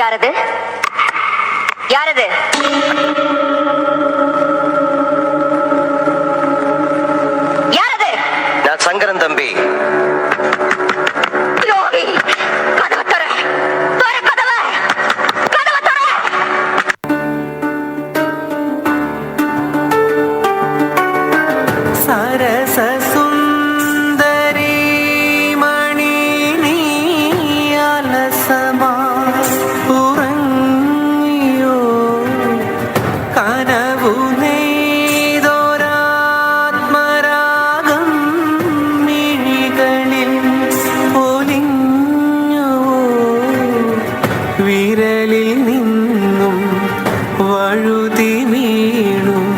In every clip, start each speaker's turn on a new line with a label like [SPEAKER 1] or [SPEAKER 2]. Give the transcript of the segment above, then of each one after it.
[SPEAKER 1] யாரது யாரது? யாரது?
[SPEAKER 2] நான் சங்கரன் தம்பி.
[SPEAKER 1] கதவை தர, தர கதவை, கதவை தர.
[SPEAKER 3] சரச சுந்தரி மணி நீ அலசமா உறங்கியோ கனவு நெய்தோராத்மராகம் மிழிகளில் ஒலிஞ்சோ விரலில் நின்னும் வழுதி வீணும்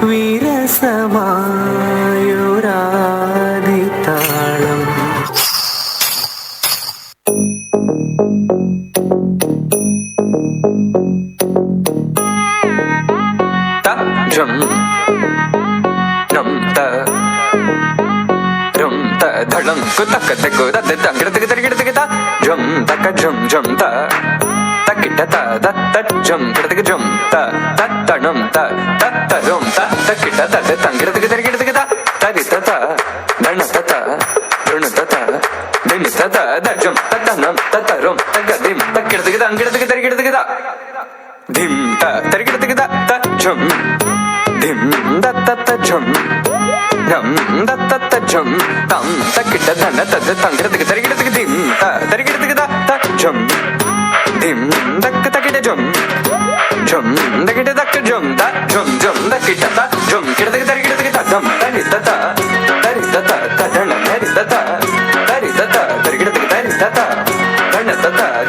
[SPEAKER 3] விரசமாயுராதித்தாளம்.
[SPEAKER 4] ஜம் நம் த ரம் த தளம் குதக்க தக்கு தத்த தங்கிடத்துக்கு தரிகிடத்துக்கு தா ஜம் தக்க ஜம் ஜம் த தக்கிட்ட த தத்த ஜம் கிடத்துக்கு ஜம் த தத்தணம் த தத்தரும் த தக்கிட்ட தத்த தங்கிடத்துக்கு தரிகிடத்துக்கு தா தரி தத தண தத ருண தத தினி தத தஜம் தத்தனம் தத்தரும் தகதிம் தக்கிடத்துக்கு தங்கிடத்துக்கு தரிகிடத்துக்கு தா திம் த தரிகிடத்துக்கு த த ஜம் திம் தத்த ஜம் நம் தத்த ஜம் தம் தக்கிட்ட தன தத தங்கிடத்துக்கு தரிகிடத்துக்கு திம் த தரிகிடத்துக்கு தா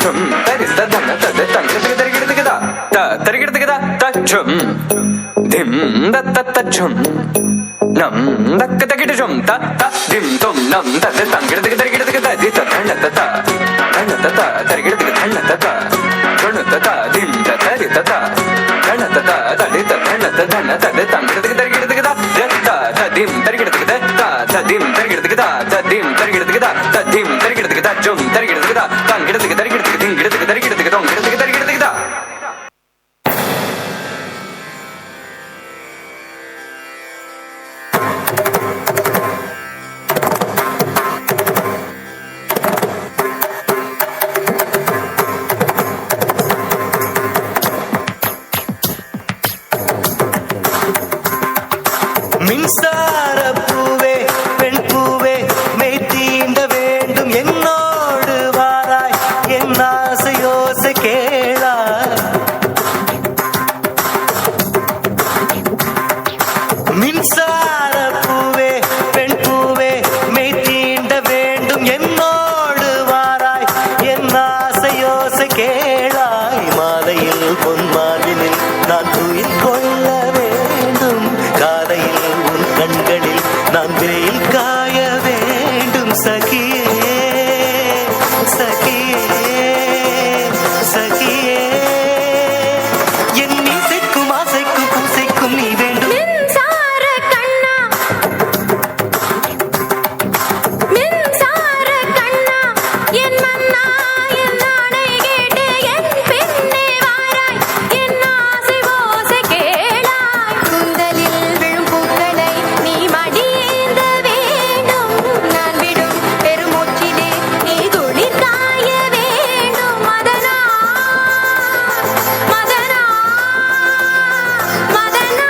[SPEAKER 4] tum tarista dhanna tadde tangiradiki tarigidiki da ta tarigidiki da ta chum dim da ta ta chum nam dakka takita chum ta ta dim tum nam tadde tangiradiki tarigidiki da di ta dhanna ta tarigidiki dhanna ta chunu ta ta dim ta tari ta dhanna ta tadi ta dhanna ta dhanna tadde tangiradiki tarigidiki da ta ta dim tarigidiki da ta dim tarigidiki da ta dim tarigidiki da ta dim tarigidiki da chum tarigidiki da tangiradiki tarigidiki dingidiki tarigidiki dongidiki tarigidiki da
[SPEAKER 3] மின்சார பூவே பெண் பூவே மெய் தீண்ட வேண்டும் என்னோடு வாராய் என் ஆசையோசை கேளாய் மின்சார பூவே பெண் பூவே மெய் தீண்ட வேண்டும் என்னோடு வாராய் என் ஆசையோசை கேளாய் மாலையில் பொன்மாலினில் நான் துயில் கொள்ள வேண்டும் காலையில் உன் கண்களில் நான் வெயில் காய வேண்டும் சகியே சகியே சகியே என் இசைக்கும் ஆசைக்கும் பூசைக்கும் நீ வேண்டும்
[SPEAKER 1] மின்சார கண்ணா மின்சார கண்ணா என் மன்னா என் நாணை கேட்டு என் பின்னே வாராய் என் ஆசை ஓசை கேளாய் கூந்தலில் விழும் பூக்களை நீ மடியேந்த வேண்டும் நான் விடும் பெருமூச்சிலே நீ குளிர் காய வேண்டும் மதனா மதனா மதனா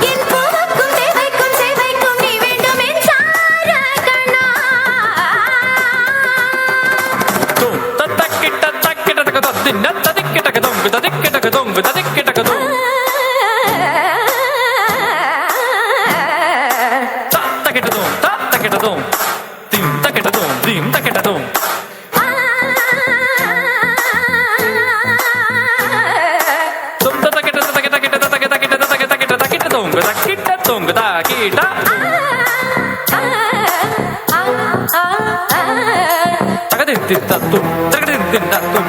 [SPEAKER 1] என் பூவுக்கும் தேவைக்கும் சேவைக்கும் நீ வேண்டும் மின்சார கண்ணா
[SPEAKER 2] tum tatakita takita takata dinna tadikita kadum tadikita kadum tadikita kadum takita dum dim takita dum dim takita dum tum takita takita takita takita takita takita takita dum takita dum takita takadin tum takadin tum